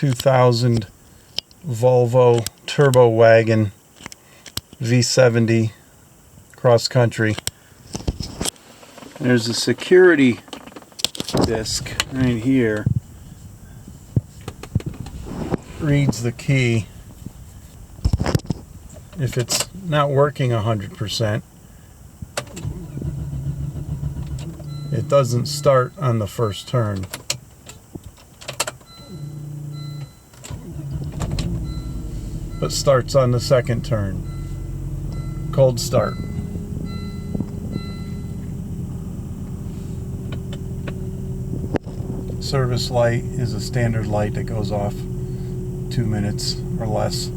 2000 Volvo Turbo Wagon V70 cross country. There's a security disc right here. Reads the key. If it's not working 100%, it doesn't start on the first turn. But starts on the second turn. Cold start. Service light is a standard light that goes off 2 minutes or less.